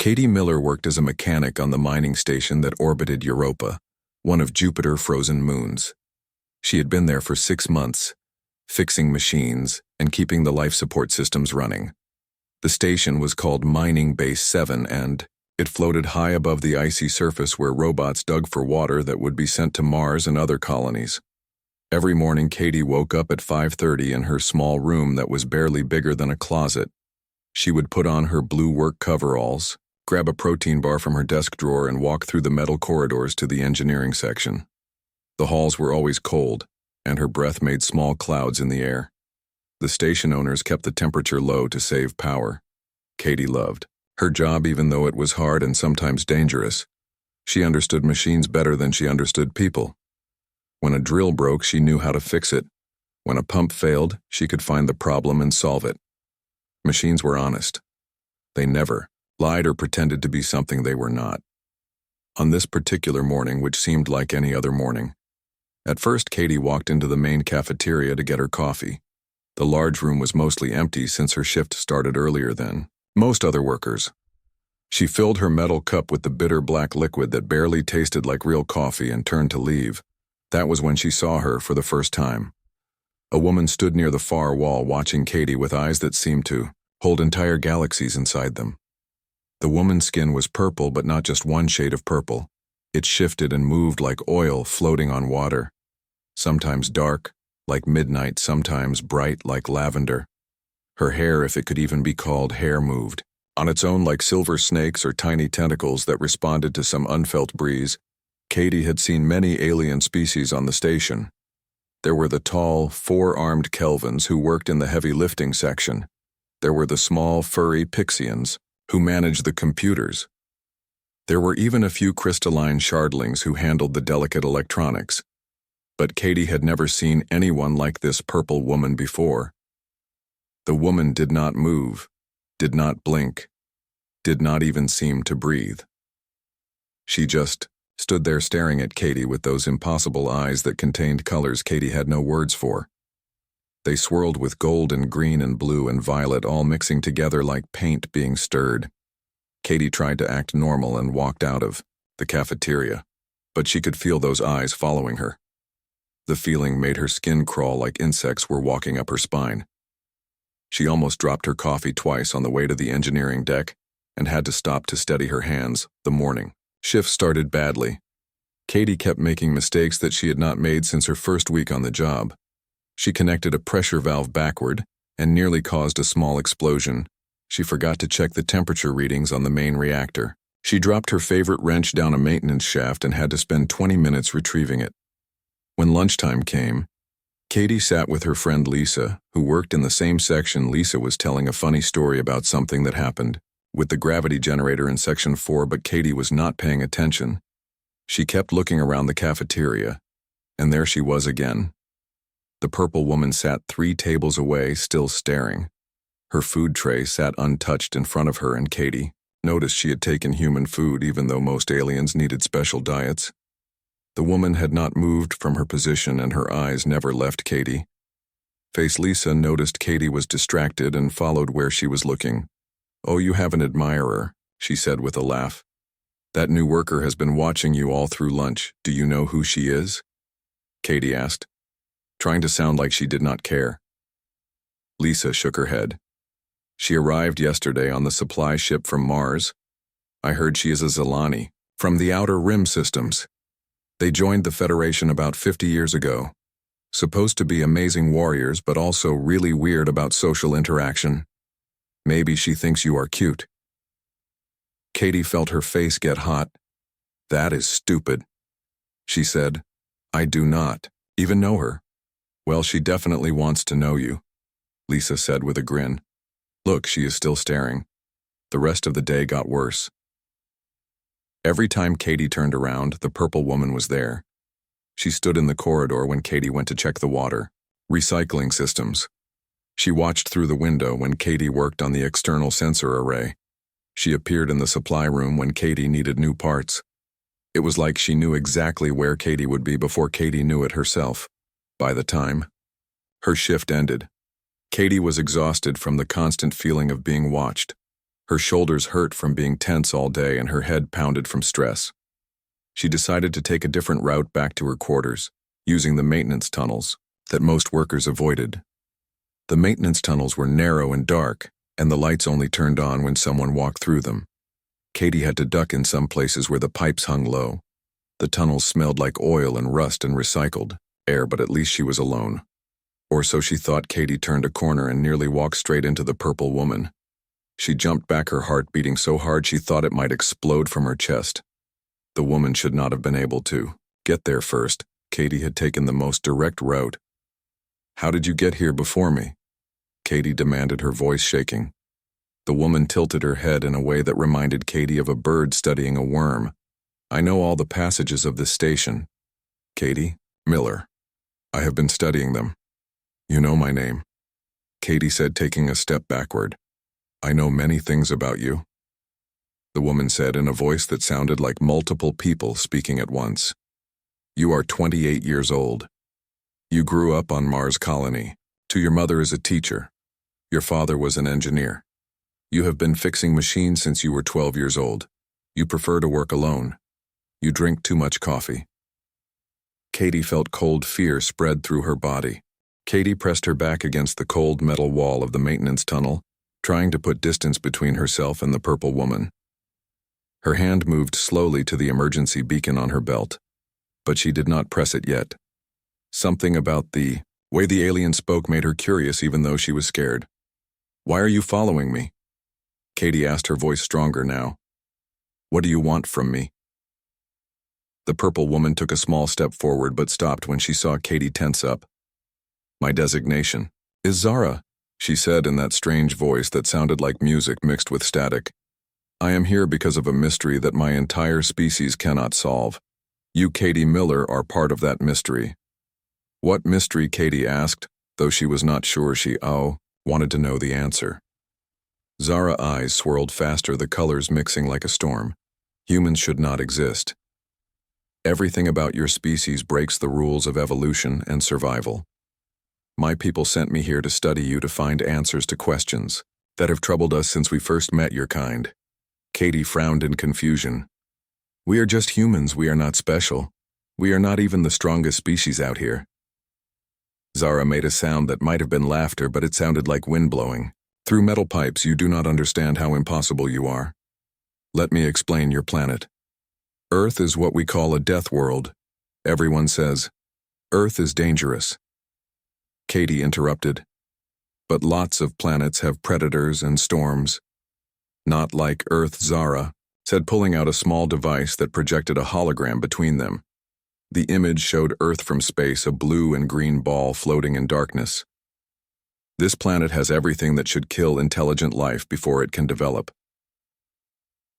Katie Miller worked as a mechanic on the mining station that orbited Europa, one of Jupiter's frozen moons. She had been there for 6 months, fixing machines and keeping the life support systems running. The station was called Mining Base 7 and it floated high above the icy surface where robots dug for water that would be sent to Mars and other colonies. Every morning Katie woke up at 5:30 in her small room that was barely bigger than a closet. She would put on her blue work coveralls, grab a protein bar from her desk drawer and walk through the metal corridors to the engineering section. The halls were always cold, and her breath made small clouds in the air. The station owners kept the temperature low to save power. Katie loved her job even though it was hard and sometimes dangerous. She understood machines better than she understood people. When a drill broke, she knew how to fix it. When a pump failed, she could find the problem and solve it. Machines were honest. They never lied or pretended to be something they were not. On this particular morning, which seemed like any other morning, at first Katie walked into the main cafeteria to get her coffee. The large room was mostly empty since her shift started earlier than most other workers. She filled her metal cup with the bitter black liquid that barely tasted like real coffee and turned to leave. That was when she saw her for the first time. A woman stood near the far wall watching Katie with eyes that seemed to hold entire galaxies inside them. The woman's skin was purple, but not just one shade of purple. It shifted and moved like oil floating on water. Sometimes dark, like midnight, sometimes bright like lavender. Her hair, if it could even be called hair, moved on its own like silver snakes or tiny tentacles that responded to some unfelt breeze. Katie had seen many alien species on the station. There were the tall, 4-armed Kelvins who worked in the heavy lifting section. There were the small, furry Pixians who managed the computers. There were even a few crystalline shardlings who handled the delicate electronics. But Katie had never seen anyone like this purple woman before. The woman did not move, did not blink, did not even seem to breathe. She just stood there staring at Katie with those impossible eyes that contained colors Katie had no words for. They swirled with gold and green and blue and violet, all mixing together like paint being stirred. Katie tried to act normal and walked out of the cafeteria, but she could feel those eyes following her. The feeling made her skin crawl like insects were walking up her spine. She almost dropped her coffee twice on the way to the engineering deck and had to stop to steady her hands. The morning shift started badly. Katie kept making mistakes that she had not made since her first week on the job. She connected a pressure valve backward and nearly caused a small explosion. She forgot to check the temperature readings on the main reactor. She dropped her favorite wrench down a maintenance shaft and had to spend 20 minutes retrieving it. When lunchtime came, Katie sat with her friend Lisa, who worked in the same section. Lisa was telling a funny story about something that happened with the gravity generator in Section 4, but Katie was not paying attention. She kept looking around the cafeteria, and there she was again. The purple woman sat 3 tables away, still staring. Her food tray sat untouched in front of her, and Katie noticed she had taken human food even though most aliens needed special diets. The woman had not moved from her position and her eyes never left Katie. Face Lisa noticed Katie was distracted and followed where she was looking. "Oh, you have an admirer," she said with a laugh. "That new worker has been watching you all through lunch. Do you know who she is?" Katie asked, trying to sound like she did not care. Lisa shook her head. "She arrived yesterday on the supply ship from Mars. I heard she is a Zelani, from the Outer Rim systems. They joined the Federation about 50 years ago. Supposed to be amazing warriors, but also really weird about social interaction. Maybe she thinks you are cute." Katie felt her face get hot. "That is stupid," she said. "I do not even know her." "Well, she definitely wants to know you," Lisa said with a grin. Look, she is still staring. The rest of the day got worse. Every time Katie turned around, the purple woman was there. She stood in the corridor when Katie went to check the water recycling systems. She watched through the window when Katie worked on the external sensor array. She appeared in the supply room when Katie needed new parts. It was like she knew exactly where Katie would be before Katie knew it herself. By the time her shift ended, Katie was exhausted from the constant feeling of being watched. Her shoulders hurt from being tense all day and her head pounded from stress. She decided to take a different route back to her quarters, using the maintenance tunnels that most workers avoided. The maintenance tunnels were narrow and dark, and the lights only turned on when someone walked through them. Katie had to duck in some places where the pipes hung low. The tunnels smelled like oil and rust and recycled air, but at least she was alone. Or so she thought. Katie turned a corner and nearly walked straight into the purple woman. She jumped back, her heart beating so hard she thought it might explode from her chest. The woman should not have been able to get there first. Katie had taken the most direct route. "How did you get here before me?" Katie demanded, her voice shaking. The woman tilted her head in a way that reminded Katie of a bird studying a worm. "I know all the passages of this station." "Katie Miller. I have been studying them. You know my name," Katie said, taking a step backward. "I know many things about you," the woman said in a voice that sounded like multiple people speaking at once. "You are 28 years old. You grew up on Mars colony. Your mother is a teacher. Your father was an engineer. You have been fixing machines since you were 12 years old. You prefer to work alone. You drink too much coffee." Katie felt cold fear spread through her body. Katie pressed her back against the cold metal wall of the maintenance tunnel, trying to put distance between herself and the purple woman. Her hand moved slowly to the emergency beacon on her belt, but she did not press it yet. Something about the way the alien spoke made her curious, even though she was scared. "Why are you following me?" Katie asked, her voice stronger now. "What do you want from me?" The purple woman took a small step forward but stopped when she saw Katie tense up. "My designation is Zara," she said in that strange voice that sounded like music mixed with static. "I am here because of a mystery that my entire species cannot solve. You, Katie Miller, are part of that mystery." "What mystery?" Katie asked, though she was not sure she wanted to know the answer. Zara's eyes swirled faster, the colors mixing like a storm. "Humans should not exist. Everything about your species breaks the rules of evolution and survival. My people sent me here to study you, to find answers to questions that have troubled us since we first met your kind." Katie frowned in confusion. "We are just humans. We are not special. We are not even the strongest species out here." Zara made a sound that might have been laughter, but it sounded like wind blowing through metal pipes. "You do not understand how impossible you are. Let me explain your planet. Earth is what we call a death world. Everyone says Earth is dangerous." Katie interrupted. "But lots of planets have predators and storms. Not like Earth," Zara said, pulling out a small device that projected a hologram between them. The image showed Earth from space, a blue and green ball floating in darkness. "This planet has everything that should kill intelligent life before it can develop."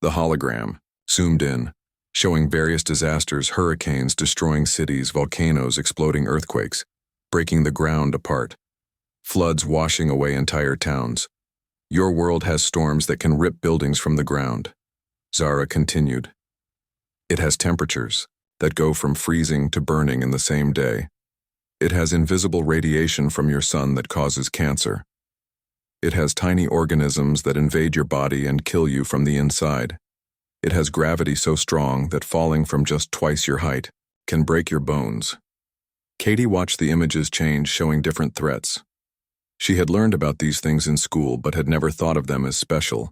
The hologram zoomed in, showing various disasters: hurricanes destroying cities, volcanoes exploding, earthquakes breaking the ground apart, floods washing away entire towns. "Your world has storms that can rip buildings from the ground," Zara continued. "It has temperatures that go from freezing to burning in the same day. It has invisible radiation from your sun that causes cancer. It has tiny organisms that invade your body and kill you from the inside. It has gravity so strong that falling from just twice your height can break your bones." Katie watched the images change, showing different threats. She had learned about these things in school, but had never thought of them as special.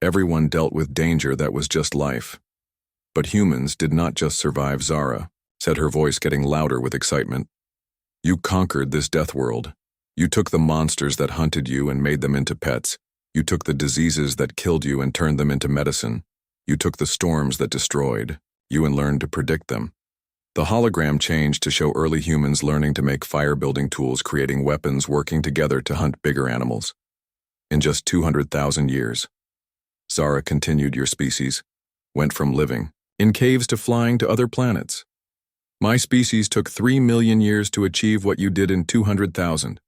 Everyone dealt with danger that was just life. But humans did not just survive. "Zara," said, her voice getting louder with excitement. "You conquered this death world. You took the monsters that hunted you and made them into pets. You took the diseases that killed you and turned them into medicine. You took the storms that destroyed you and learned to predict them." The hologram changed to show early humans learning to make fire-building tools, creating weapons, working together to hunt bigger animals. "In just 200,000 years," Zara continued, "your species went from living in caves to flying to other planets. My species took 3 million years to achieve what you did in 200,000.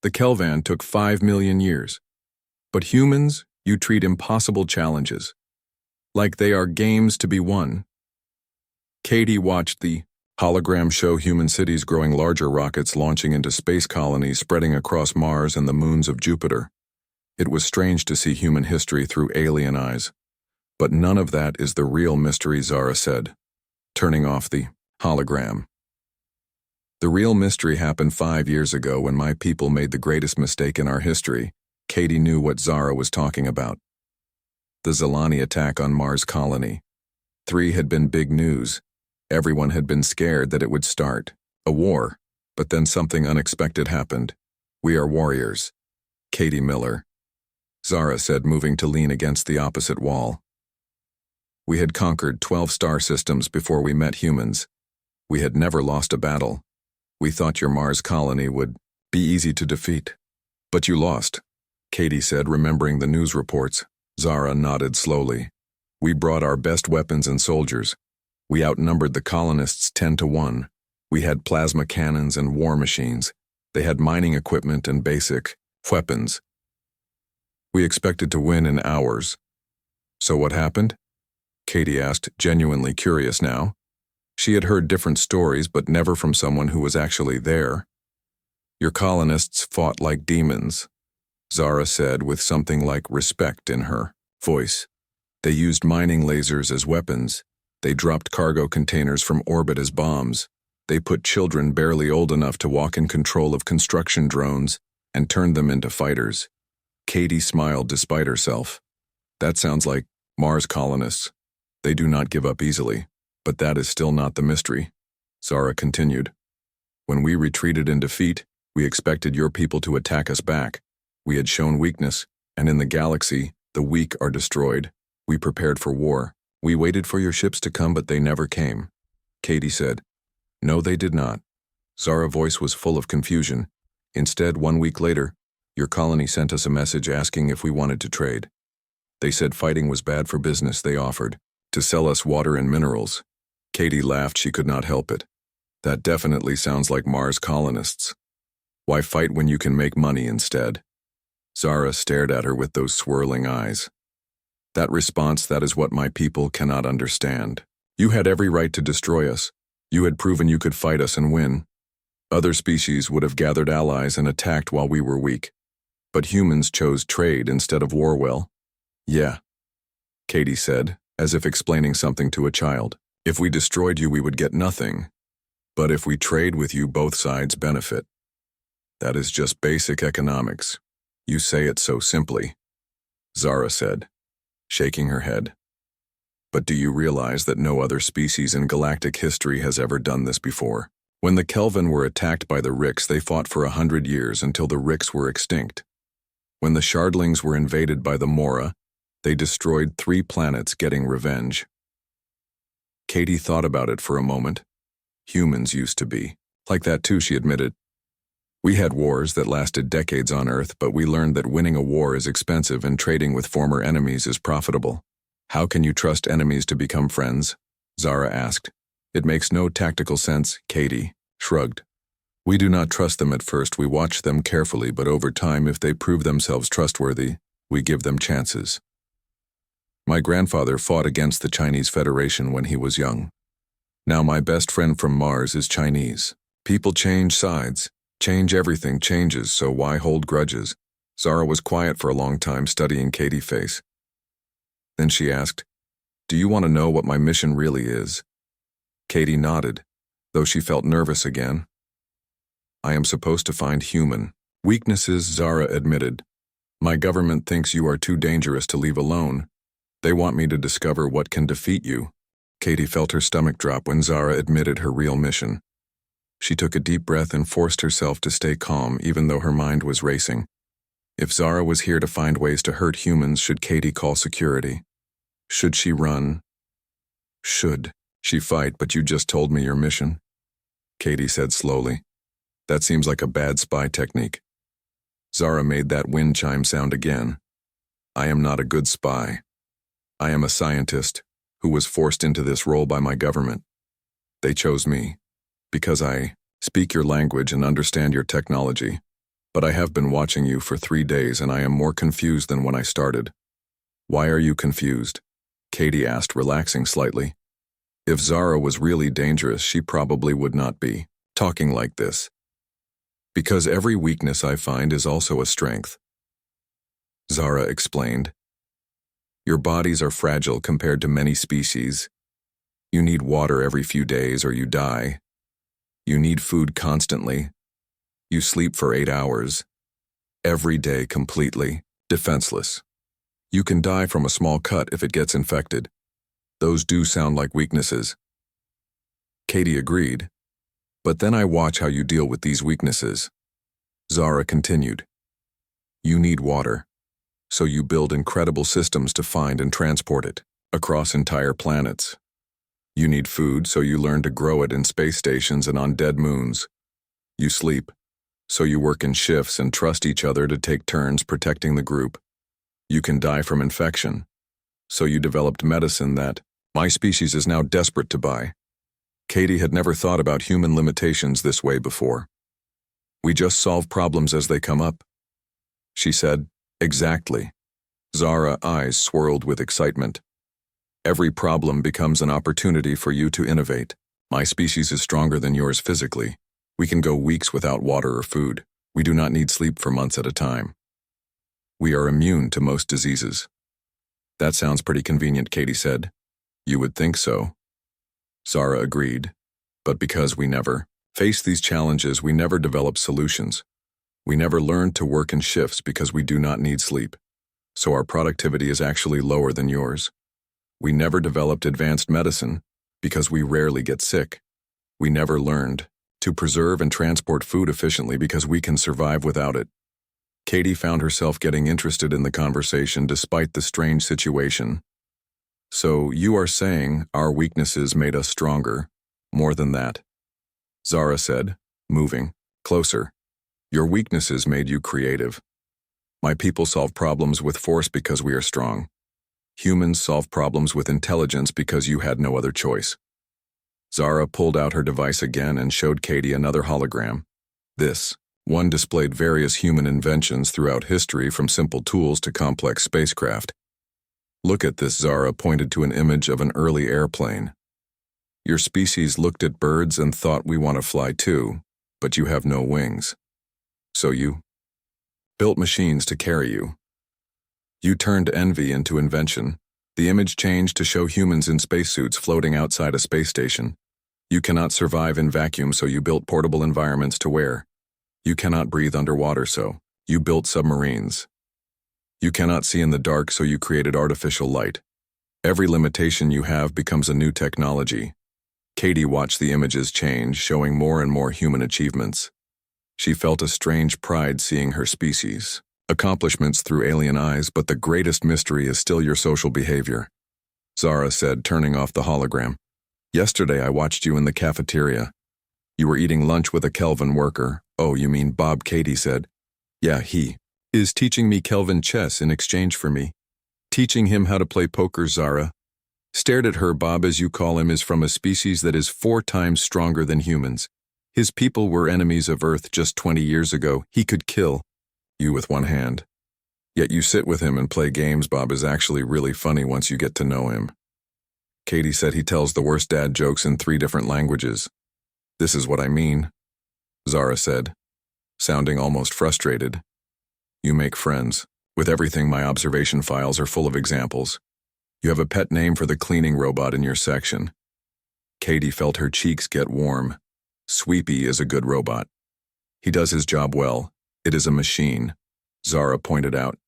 The Kelvan took 5 million years. But humans, you treat impossible challenges like they are games to be won." Katie watched the hologram show human cities growing larger, rockets launching into space colonies spreading across Mars and the moons of Jupiter. It was strange to see human history through alien eyes. But none of that is the real mystery, Zara said, turning off the hologram. The real mystery happened 5 years ago when my people made the greatest mistake in our history. Katie knew what Zara was talking about. The Zelani attack on Mars colony. 3 had been big news. Everyone had been scared that it would start a war, but then something unexpected happened. We are warriors. Katie Miller. Zara said, moving to lean against the opposite wall. We had conquered 12 star systems before we met humans. We had never lost a battle. We thought your Mars colony would be easy to defeat. But you lost, Katie said, remembering the news reports. Zara nodded slowly. We brought our best weapons and soldiers. We outnumbered the colonists 10 to 1. We had plasma cannons and war machines. They had mining equipment and basic weapons. We expected to win in hours. So what happened? Katie asked, genuinely curious now. She had heard different stories, but never from someone who was actually there. Your colonists fought like demons, Zara said with something like respect in her voice. They used mining lasers as weapons. They dropped cargo containers from orbit as bombs. They put children barely old enough to walk in control of construction drones and turned them into fighters. Katie smiled despite herself. That sounds like Mars colonists. They do not give up easily. But that is still not the mystery, Zara continued. When we retreated in defeat, we expected your people to attack us back. We had shown weakness, and in the galaxy, the weak are destroyed. We prepared for war. We waited for your ships to come, but they never came. Katie said. No, they did not. Zara's voice was full of confusion. Instead, 1 week later, your colony sent us a message asking if we wanted to trade. They said fighting was bad for business. They offered to sell us water and minerals. Katie laughed. She could not help it. That definitely sounds like Mars colonists. Why fight when you can make money instead? Zara stared at her with those swirling eyes. That response, that is what my people cannot understand. You had every right to destroy us. You had proven you could fight us and win. Other species would have gathered allies and attacked while we were weak. But humans chose trade instead of war. Well, yeah, Katie said, as if explaining something to a child. If we destroyed you, we would get nothing. But if we trade with you, both sides benefit. That is just basic economics. You say it so simply, Zara said, shaking her head. But do you realize that no other species in galactic history has ever done this before? When the Kelvin were attacked by the Ricks, they fought for 100 years until the Ricks were extinct. When the Shardlings were invaded by the Mora, they destroyed 3 planets, getting revenge. Katie thought about it for a moment. Humans used to be like that too, she admitted. We had wars that lasted decades on Earth, but we learned that winning a war is expensive and trading with former enemies is profitable. How can you trust enemies to become friends? Zara asked. It makes no tactical sense, Katie shrugged. We do not trust them at first. We watch them carefully, but over time, if they prove themselves trustworthy, we give them chances. My grandfather fought against the Chinese Federation when he was young. Now my best friend from Mars is Chinese. People change sides. Change, everything changes, so why hold grudges? Zara was quiet for a long time, studying Katie's face. Then she asked, do you want to know what my mission really is? Katie nodded, though she felt nervous again. I am supposed to find human weaknesses, Zara admitted. My government thinks you are too dangerous to leave alone. They want me to discover what can defeat you. Katie felt her stomach drop when Zara admitted her real mission. She took a deep breath and forced herself to stay calm, even though her mind was racing. If Zara was here to find ways to hurt humans, should Katie call security? Should she run? Should she fight? But you just told me your mission, Katie said slowly. That seems like a bad spy technique. Zara made that wind chime sound again. I am not a good spy. I am a scientist who was forced into this role by my government. They chose me because I speak your language and understand your technology. But I have been watching you for 3 days and I am more confused than when I started. Why are you confused? Katie asked, relaxing slightly. If Zara was really dangerous, she probably would not be talking like this. Because every weakness I find is also a strength. Zara explained. Your bodies are fragile compared to many species. You need water every few days or you die. You need food constantly. You sleep for 8 hours. Every day completely, defenseless. You can die from a small cut if it gets infected. Those do sound like weaknesses. Katie agreed. But then I watch how you deal with these weaknesses. Zara continued. You need water. So you build incredible systems to find and transport it across entire planets. You need food, so you learn to grow it in space stations and on dead moons. You sleep, so you work in shifts and trust each other to take turns protecting the group. You can die from infection, so you developed medicine that my species is now desperate to buy. Katie had never thought about human limitations this way before. We just solve problems as they come up. She said, exactly. Zara's eyes swirled with excitement. Every problem becomes an opportunity for you to innovate. My species is stronger than yours physically. We can go weeks without water or food. We do not need sleep for months at a time. We are immune to most diseases. That sounds pretty convenient, Katie said. You would think so. Zara agreed. But because we never face these challenges, we never develop solutions. We never learned to work in shifts because we do not need sleep. So our productivity is actually lower than yours. We never developed advanced medicine because we rarely get sick. We never learned to preserve and transport food efficiently because we can survive without it. Katie found herself getting interested in the conversation despite the strange situation. So you are saying our weaknesses made us stronger, more than that? Zara said, moving closer. Your weaknesses made you creative. My people solve problems with force because we are strong. Humans solve problems with intelligence because you had no other choice. Zara pulled out her device again and showed Katie another hologram. This one displayed various human inventions throughout history, from simple tools to complex spacecraft. Look at this. Zara pointed to an image of an early airplane. Your species looked at birds and thought, we want to fly too, but you have no wings. So you built machines to carry you. You turned envy into invention. The image changed to show humans in spacesuits floating outside a space station. You cannot survive in vacuum, so you built portable environments to wear. You cannot breathe underwater, so you built submarines. You cannot see in the dark, so you created artificial light. Every limitation you have becomes a new technology. Katie watched the images change, showing more and more human achievements. She felt a strange pride seeing her species accomplishments through alien eyes, but the greatest mystery is still your social behavior. Zara said, turning off the hologram. Yesterday I watched you in the cafeteria. You were eating lunch with a Kelvin worker. Oh, you mean Bob, Katie said. Yeah, he is teaching me Kelvin chess in exchange for me. Teaching him how to play poker. Zara stared at her. Bob, as you call him, is from a species that is 4 times stronger than humans. His people were enemies of Earth just 20 years ago. He could kill you with one hand. Yet you sit with him and play games. Bob is actually really funny once you get to know him. Katie said he tells the worst dad jokes in 3 different languages. This is what I mean, Zara said, sounding almost frustrated. You make friends. With everything, my observation files are full of examples. You have a pet name for the cleaning robot in your section. Katie felt her cheeks get warm. Sweepy is a good robot. He does his job well. It is a machine, Zara pointed out.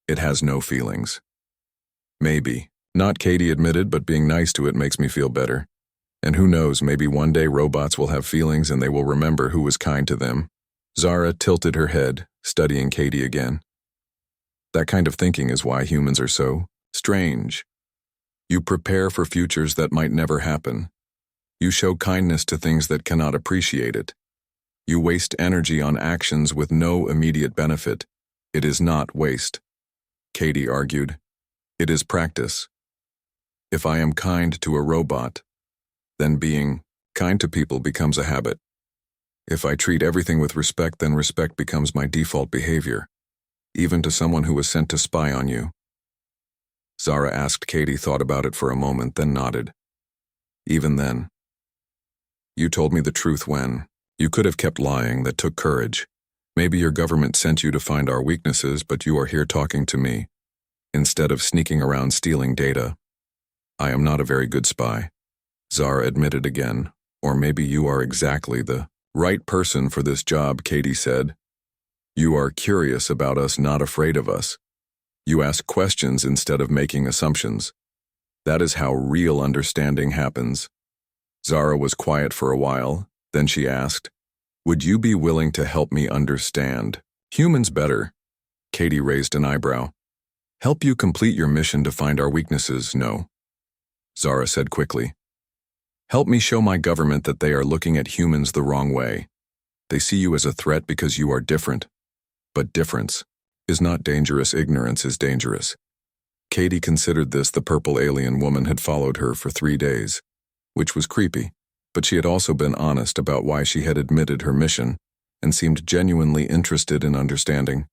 It has no feelings. Maybe. Not, Katie admitted, but being nice to it makes me feel better. And who knows, maybe one day robots will have feelings and they will remember who was kind to them. Zara tilted her head, studying Katie again. That kind of thinking is why humans are so strange. You prepare for futures that might never happen. You show kindness to things that cannot appreciate it. You waste energy on actions with no immediate benefit. It is not waste, Katie argued. It is practice. If I am kind to a robot, then being kind to people becomes a habit. If I treat everything with respect, then respect becomes my default behavior, even to someone who was sent to spy on you. Zara asked. Katie thought about it for a moment, then nodded. Even then, you told me the truth when you could have kept lying. That took courage. Maybe your government sent you to find our weaknesses, but you are here talking to me, instead of sneaking around stealing data. I am not a very good spy, Zara admitted again. Or maybe you are exactly the right person for this job, Katie said. You are curious about us, not afraid of us. You ask questions instead of making assumptions. That is how real understanding happens. Zara was quiet for a while, then she asked, would you be willing to help me understand humans better? Katie raised an eyebrow. Help you complete your mission to find our weaknesses, no. Zara said quickly. Help me show my government that they are looking at humans the wrong way. They see you as a threat because you are different. But difference is not dangerous, ignorance is dangerous. Katie considered this. The purple alien woman had followed her for 3 days, which was creepy, but she had also been honest about why she had admitted her mission and seemed genuinely interested in understanding.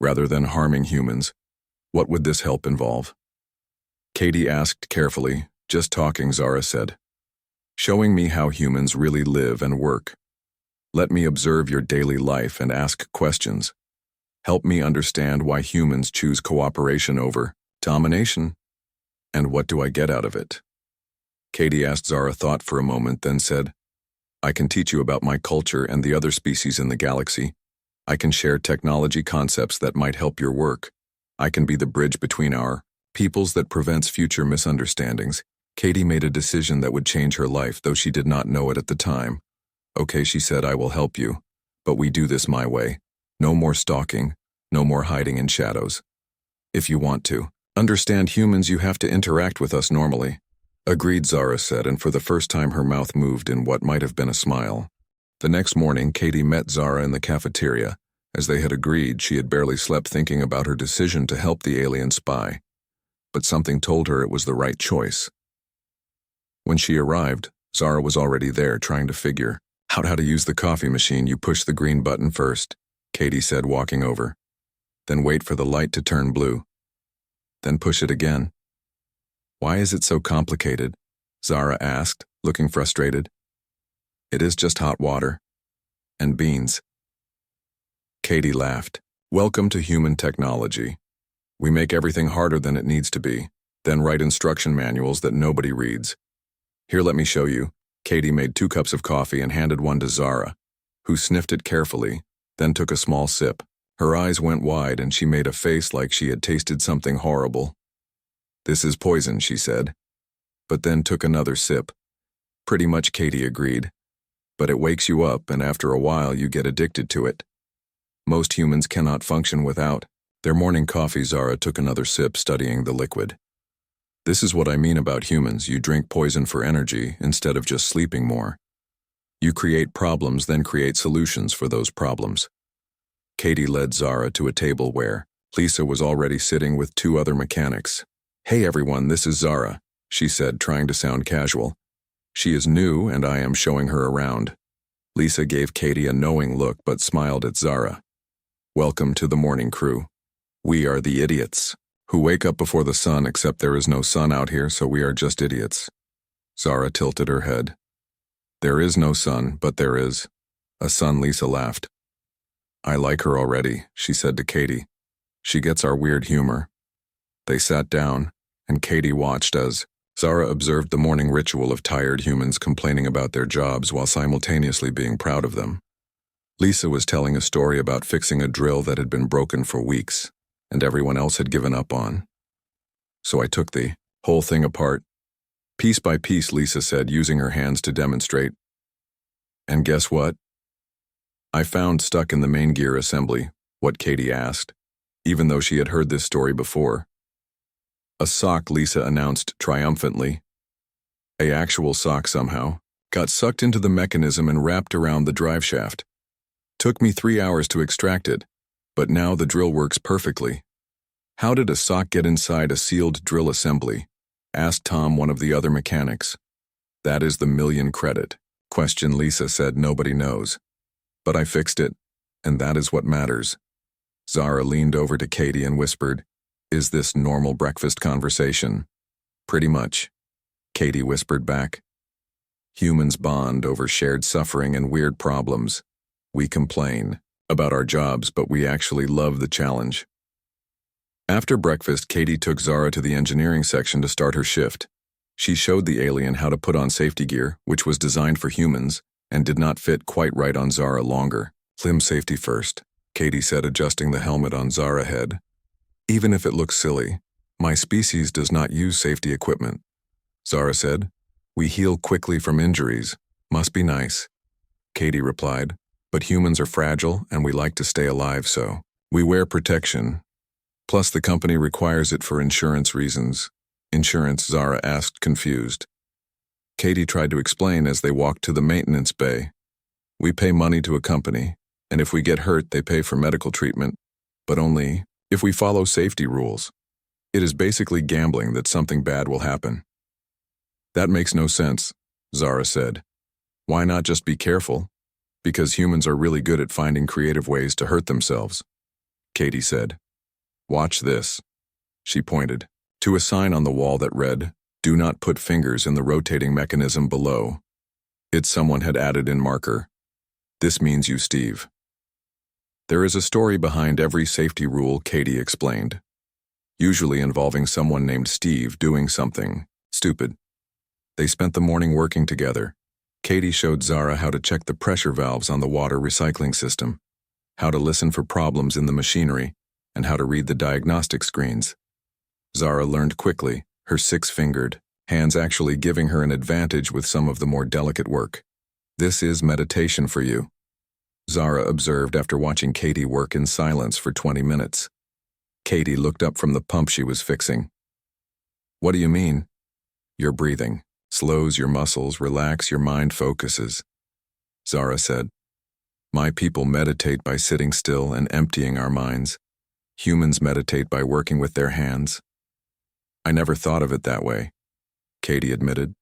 Rather than harming humans, what would this help involve? Katie asked carefully. Just talking, Zara said. Showing me how humans really live and work. Let me observe your daily life and ask questions. Help me understand why humans choose cooperation over domination. And what do I get out of it? Katie asked. Zara thought for a moment, then said, I can teach you about my culture and the other species in the galaxy. I can share technology concepts that might help your work. I can be the bridge between our peoples that prevents future misunderstandings. Katie made a decision that would change her life, though she did not know it at the time. Okay, she said, I will help you. But we do this my way. No more stalking, no more hiding in shadows. If you want to understand humans, you have to interact with us normally. Agreed, Zara said, and for the first time her mouth moved in what might have been a smile. The next morning, Katie met Zara in the cafeteria. As they had agreed, she had barely slept thinking about her decision to help the alien spy. But something told her it was the right choice. When she arrived, Zara was already there, trying to figure out how to use the coffee machine. You push the green button first, Katie said, walking over. Then wait for the light to turn blue. Then push it again. Why is it so complicated? Zara asked, looking frustrated. It is just hot water. And beans. Katie laughed. Welcome to human technology. We make everything harder than it needs to be, then write instruction manuals that nobody reads. Here, let me show you. Katie made 2 cups of coffee and handed one to Zara, who sniffed it carefully, then took a small sip. Her eyes went wide and she made a face like she had tasted something horrible. This is poison, she said, but then took another sip. Pretty much, Katie agreed. But it wakes you up, and after a while you get addicted to it. Most humans cannot function without their morning coffee. Zara took another sip, studying the liquid. This is what I mean about humans. You drink poison for energy instead of just sleeping more. You create problems, then create solutions for those problems. Katie led Zara to a table where Lisa was already sitting with 2 other mechanics. Hey everyone, this is Zara, she said, trying to sound casual. She is new and I am showing her around. Lisa gave Katie a knowing look but smiled at Zara. Welcome to the morning crew. We are the idiots who wake up before the sun, except there is no sun out here, so we are just idiots. Zara tilted her head. There is no sun, but there is a sun. Lisa laughed. I like her already, she said to Katie. She gets our weird humor. They sat down, and Katie watched as Zara observed the morning ritual of tired humans complaining about their jobs while simultaneously being proud of them. Lisa was telling a story about fixing a drill that had been broken for weeks, and everyone else had given up on. So I took the whole thing apart. Piece by piece, Lisa said, using her hands to demonstrate. And guess what? I found stuck in the main gear assembly what Katie asked, even though she had heard this story before. A sock, Lisa announced triumphantly. A actual sock somehow got sucked into the mechanism and wrapped around the drive shaft. Took me 3 hours to extract it, but now the drill works perfectly. How did a sock get inside a sealed drill assembly? Asked Tom, one of the other mechanics. That is the million credit question, Lisa said. Nobody knows. But I fixed it, and that is what matters. Zara leaned over to Katie and whispered, Is this normal breakfast conversation? Pretty much, Katie whispered back. Humans bond over shared suffering and weird problems. We complain. about our jobs, but we actually love the challenge. After breakfast, Katie took Zara to the engineering section to start her shift. She showed the alien how to put on safety gear, which was designed for humans, and did not fit quite right on Zara longer. Limb safety first, Katie said, adjusting the helmet on Zara's head. Even if it looks silly, my species does not use safety equipment. Zara said, we heal quickly from injuries. Must be nice. Katie replied, but humans are fragile and we like to stay alive, so we wear protection. Plus the company requires it for insurance reasons. Insurance? Zara asked, confused. Katie tried to explain as they walked to the maintenance bay. We pay money to a company, and if we get hurt, they pay for medical treatment, but only if we follow safety rules. It is basically gambling that something bad will happen. That makes no sense, Zara said. Why not just be careful? Because humans are really good at finding creative ways to hurt themselves, Katie said. Watch this. She pointed to a sign on the wall that read, do not put fingers in the rotating mechanism below. It someone had added in marker. This means you, Steve. There is a story behind every safety rule, Katie explained, usually involving someone named Steve doing something stupid. They spent the morning working together. Katie showed Zara how to check the pressure valves on the water recycling system, how to listen for problems in the machinery, and how to read the diagnostic screens. Zara learned quickly, her six-fingered hands actually giving her an advantage with some of the more delicate work. This is meditation for you, Zara observed after watching Katie work in silence for 20 minutes. Katie looked up from the pump she was fixing. What do you mean? Your breathing slows your muscles, relax, your mind focuses, Zara said. My people meditate by sitting still and emptying our minds. Humans meditate by working with their hands. I never thought of it that way, Katie admitted.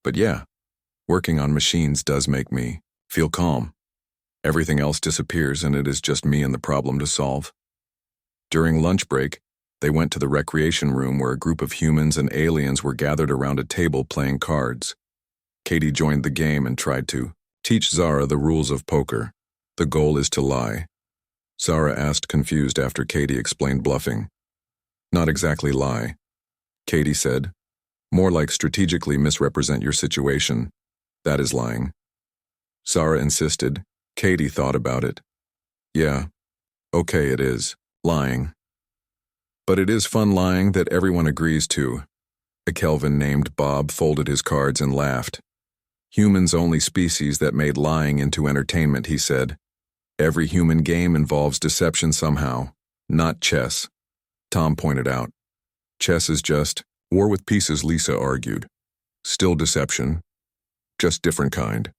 But yeah, working on machines does make me feel calm. Everything else disappears and it is just me and the problem to solve. During lunch break, they went to the recreation room where a group of humans and aliens were gathered around a table playing cards. Katie joined the game and tried to teach Zara the rules of poker. The goal is to lie. Zara asked, confused after Katie explained bluffing. Not exactly lie, Katie said. More like strategically misrepresent your situation. That is lying. Zara insisted. Katie thought about it. Yeah, okay, it is lying. But it is fun lying that everyone agrees to. A Kelvin named Bob folded his cards and laughed. Humans only species that made lying into entertainment, he said. Every human game involves deception somehow, not chess, Tom pointed out. Chess is just war with pieces, Lisa argued. Still deception, just different kind.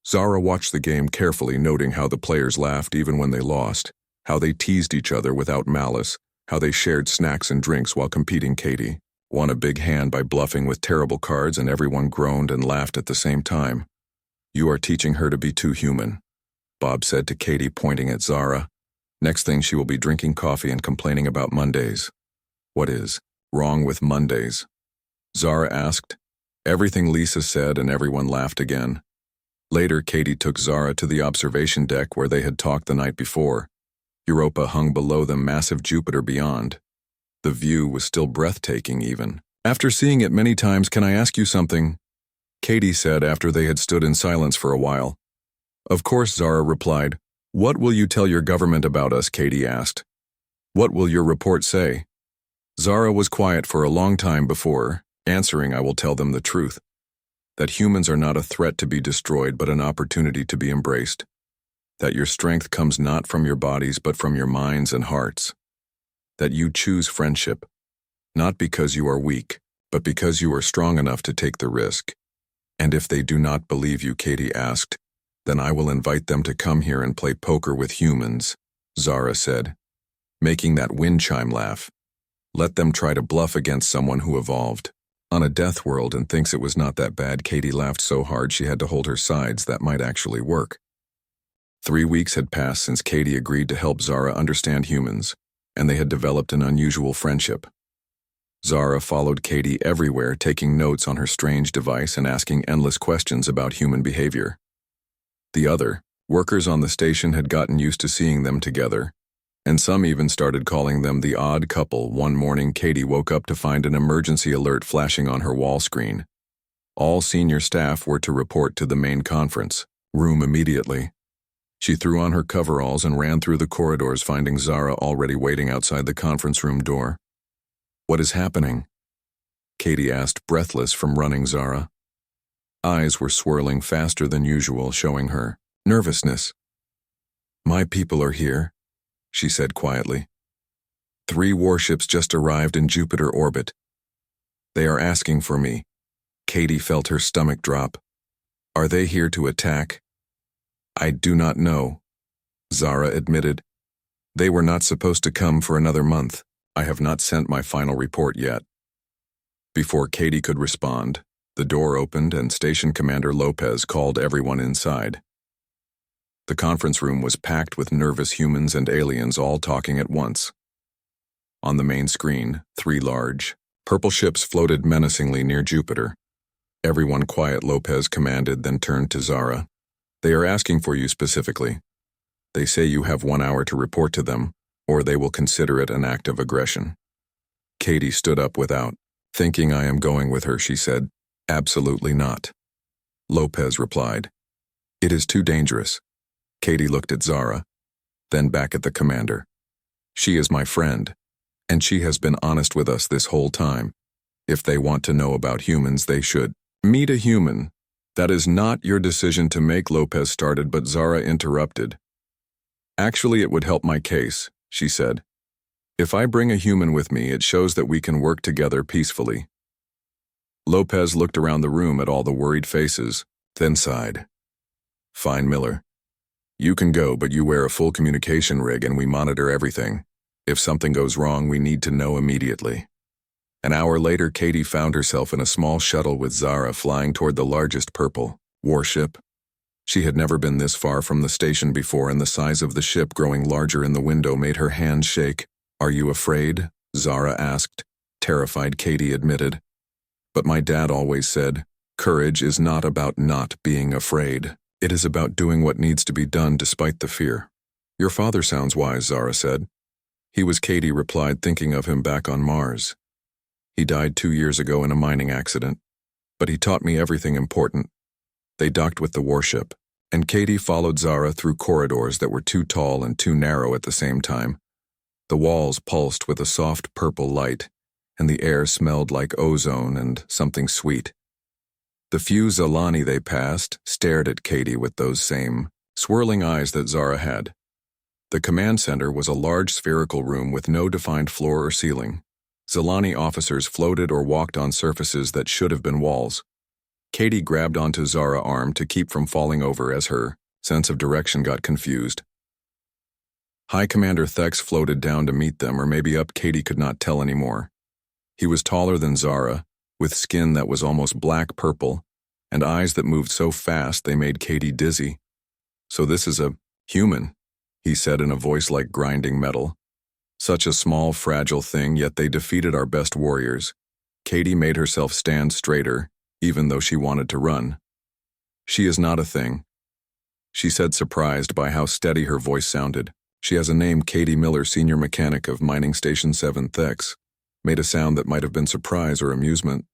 Zara watched the game carefully, noting how the players laughed even when they lost, how they teased each other without malice, how they shared snacks and drinks while competing. Katie won a big hand by bluffing with terrible cards and everyone groaned and laughed at the same time. You are teaching her to be too human, Bob said to Katie, pointing at Zara. Next thing she will be drinking coffee and complaining about Mondays. What is wrong with Mondays? Zara asked. Everything, Lisa said, and everyone laughed again. Later, Katie took Zara to the observation deck where they had talked the night before. Europa hung below them, massive Jupiter beyond. The view was still breathtaking even. After seeing it many times, can I ask you something? Katie said after they had stood in silence for a while. Of course, Zara replied. What will you tell your government about us? Katie asked. What will your report say? Zara was quiet for a long time before answering. I will tell them the truth. That humans are not a threat to be destroyed but an opportunity to be embraced. That your strength comes not from your bodies but from your minds and hearts. That you choose friendship, not because you are weak, but because you are strong enough to take the risk. And if they do not believe you, Katie asked, then I will invite them to come here and play poker with humans, Zara said, making that wind chime laugh. Let them try to bluff against someone who evolved on a death world and thinks it was not that bad. Katie laughed so hard she had to hold her sides. That might actually work. 3 weeks had passed since Katie agreed to help Zara understand humans, and they had developed an unusual friendship. Zara followed Katie everywhere, taking notes on her strange device and asking endless questions about human behavior. The other Workers on the station had gotten used to seeing them together, and some even started calling them the odd couple. One morning, Katie woke up to find an emergency alert flashing on her wall screen. All senior staff were to report to the main conference room immediately. She threw on her coveralls and ran through the corridors, finding Zara already waiting outside the conference room door. "What is happening?" Katie asked, breathless from running Zara. Eyes were swirling faster than usual, showing her nervousness. "My people are here," she said quietly. 3 warships just arrived in Jupiter orbit. They are asking for me." Katie felt her stomach drop. "Are they here to attack?" "I do not know," Zara admitted. "They were not supposed to come for another month. I have not sent my final report yet." Before Katie could respond, the door opened and Station Commander Lopez called everyone inside. The conference room was packed with nervous humans and aliens all talking at once. On the main screen, 3 large, purple ships floated menacingly near Jupiter. "Everyone quiet," Lopez commanded, then turned to Zara. "They are asking for you specifically. They say you have 1 hour to report to them, or they will consider it an act of aggression." Katie stood up without thinking. "I am going with her," she said. "Absolutely not," Lopez replied. "It is too dangerous." Katie looked at Zara, then back at the commander. "She is my friend, and she has been honest with us this whole time. If they want to know about humans, they should meet a human." "That is not your decision to make," Lopez started, but Zara interrupted. "Actually, it would help my case," she said. "If I bring a human with me, it shows that we can work together peacefully." Lopez looked around the room at all the worried faces, then sighed. "Fine, Miller. You can go, but you wear a full communication rig and we monitor everything. If something goes wrong, we need to know immediately." An hour later, Katie found herself in a small shuttle with Zara flying toward the largest purple warship. She had never been this far from the station before, and the size of the ship growing larger in the window made her hands shake. "Are you afraid?" Zara asked. Terrified, Katie admitted. "But my dad always said, courage is not about not being afraid. It is about doing what needs to be done despite the fear." "Your father sounds wise," Zara said. "He was," Katie replied, thinking of him back on Mars. "He died 2 years ago in a mining accident, but he taught me everything important." They docked with the warship, and Katie followed Zara through corridors that were too tall and too narrow at the same time. The walls pulsed with a soft purple light, and the air smelled like ozone and something sweet. The few Zalani they passed stared at Katie with those same swirling eyes that Zara had. The command center was a large spherical room with no defined floor or ceiling. Zalani officers floated or walked on surfaces that should have been walls. Katie grabbed onto Zara's arm to keep from falling over as her sense of direction got confused. High Commander Thex floated down to meet them, or maybe up, Katie could not tell anymore. He was taller than Zara, with skin that was almost black-purple, and eyes that moved so fast they made Katie dizzy. "So this is a human," he said in a voice like grinding metal. "Such a small, fragile thing, yet they defeated our best warriors." Katie made herself stand straighter, even though she wanted to run. "She is not a thing," she said, surprised by how steady her voice sounded. "She has a name." Katie Miller, senior mechanic of Mining Station 7 Thex, made a sound that might have been surprise or amusement.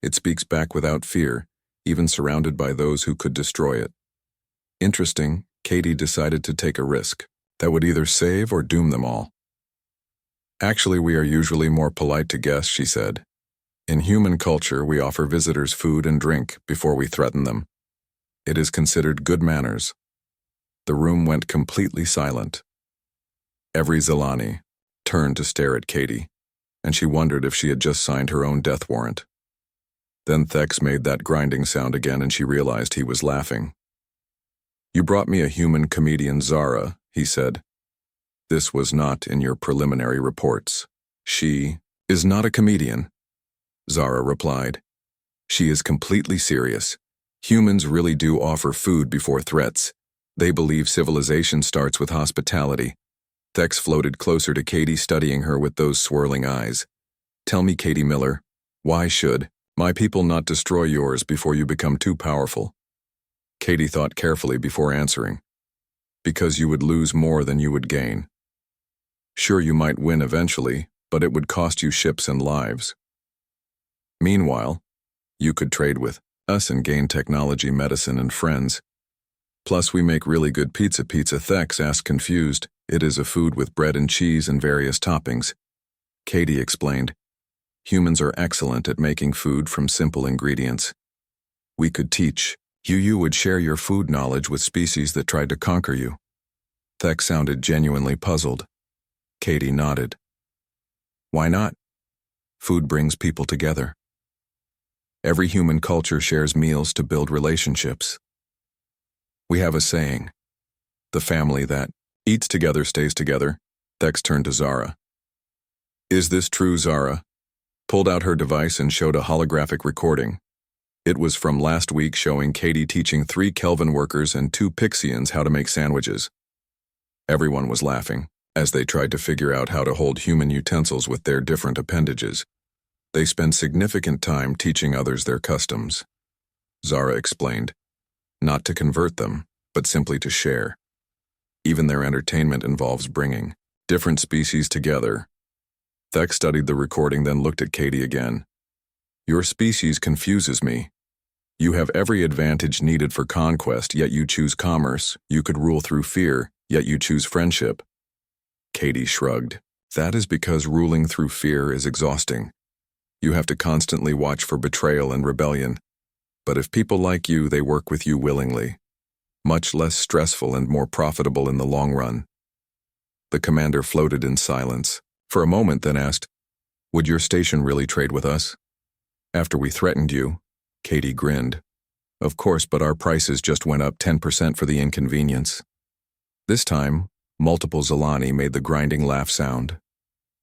"It speaks back without fear, even surrounded by those who could destroy it." Interesting, Katie decided to take a risk that would either save or doom them all. "Actually, we are usually more polite to guests," she said. "In human culture, we offer visitors food and drink before we threaten them. It is considered good manners." The room went completely silent. Every Zalani turned to stare at Katie, and she wondered if she had just signed her own death warrant. Then Thex made that grinding sound again, and she realized he was laughing. "You brought me a human comedian, Zara," he said. "This was not in your preliminary reports." "She is not a comedian," Zara replied. "She is completely serious. Humans really do offer food before threats. They believe civilization starts with hospitality." Thex floated closer to Katie, studying her with those swirling eyes. "Tell me, Katie Miller, why should my people not destroy yours before you become too powerful?" Katie thought carefully before answering. Because you would lose more than you would gain. Sure, you might win eventually, but it would cost you ships and lives. Meanwhile, you could trade with us and gain technology, medicine, and friends. Plus, we make really good pizza. Thex asked, confused. It is a food with bread and cheese and various toppings. Katie explained. Humans are excellent at making food from simple ingredients. We could teach you. You would share your food knowledge with species that tried to conquer you. Thex sounded genuinely puzzled. Katie nodded. Why not? Food brings people together. Every human culture shares meals to build relationships. We have a saying, the family that eats together stays together. Thex turned to Zara. Is this true? Zara pulled out her device and showed a holographic recording. It was from last week, showing Katie teaching 3 Kelvin workers and 2 Pixians how to make sandwiches. Everyone was laughing as they tried to figure out how to hold human utensils with their different appendages. They spend significant time teaching others their customs. Zara explained, not to convert them, but simply to share. Even their entertainment involves bringing different species together. Thex studied the recording, then looked at Katie again. Your species confuses me. You have every advantage needed for conquest, yet you choose commerce. You could rule through fear, yet you choose friendship. Katie shrugged. That is because ruling through fear is exhausting. You have to constantly watch for betrayal and rebellion. But if people like you, they work with you willingly. Much less stressful and more profitable in the long run. The commander floated in silence for a moment, then asked, would your station really trade with us? After we threatened you? Katie grinned. Of course, but our prices just went up 10% for the inconvenience. This time, multiple Zilani made the grinding laugh sound.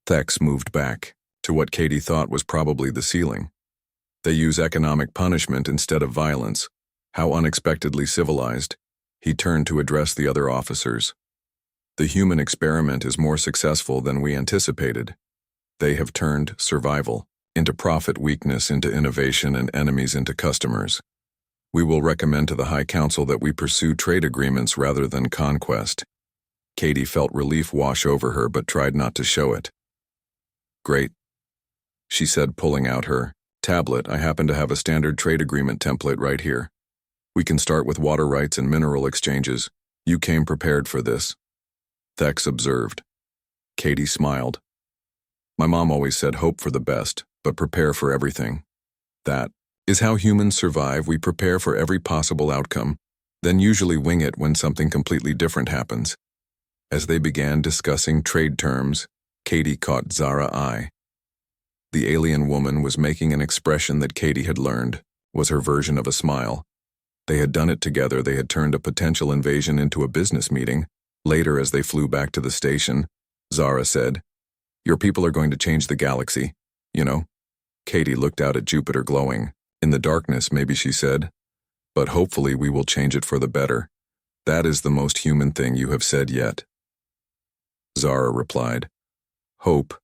Thex moved back to what Katie thought was probably the ceiling. They use economic punishment instead of violence. How unexpectedly civilized. He turned to address the other officers. The human experiment is more successful than we anticipated. They have turned survival into profit, weakness into innovation, and enemies into customers. We will recommend to the High Council that we pursue trade agreements rather than conquest. Katie felt relief wash over her but tried not to show it. Great, she said, pulling out her tablet. I happen to have a standard trade agreement template right here. We can start with water rights and mineral exchanges. You came prepared for this. Thex observed. Katie smiled. My mom always said hope for the best, but prepare for everything. That is how humans survive. We prepare for every possible outcome, then usually wing it when something completely different happens. As they began discussing trade terms, Katie caught Zara's eye. The alien woman was making an expression that Katie had learned, was her version of a smile. They had done it together. They had turned a potential invasion into a business meeting. Later, as they flew back to the station, Zara said, your people are going to change the galaxy, you know? Katie looked out at Jupiter, glowing. In the darkness, maybe, she said. But hopefully we will change it for the better. That is the most human thing you have said yet. Zara replied. Hope,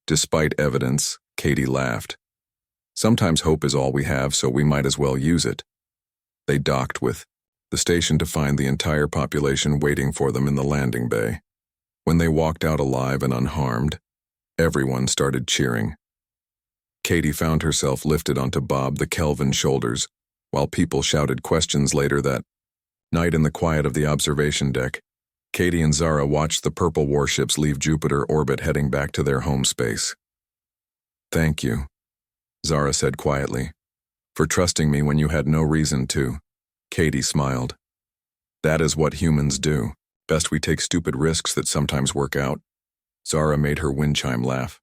despite evidence. Katie laughed. Sometimes hope is all we have, so we might as well use it. They docked with the station to find the entire population waiting for them in the landing bay. When they walked out alive and unharmed, everyone started cheering. Katie found herself lifted onto Bob the Kelvin's shoulders, while people shouted questions. Later that night, in the quiet of the observation deck, Katie and Zara watched the purple warships leave Jupiter orbit, heading back to their home space. Thank you, Zara said quietly, for trusting me when you had no reason to. Katie smiled. That is what humans do. Best we take stupid risks that sometimes work out. Zara made her wind chime laugh.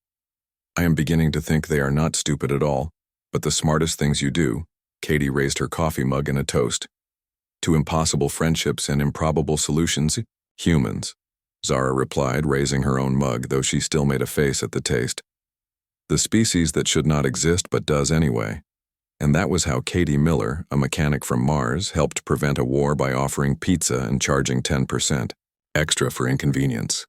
I am beginning to think they are not stupid at all, but the smartest things you do. Katie raised her coffee mug in a toast. To impossible friendships and improbable solutions, humans, Zara replied, raising her own mug, though she still made a face at the taste. The species that should not exist but does anyway. And that was how Katie Miller, a mechanic from Mars, helped prevent a war by offering pizza and charging 10% extra for inconvenience.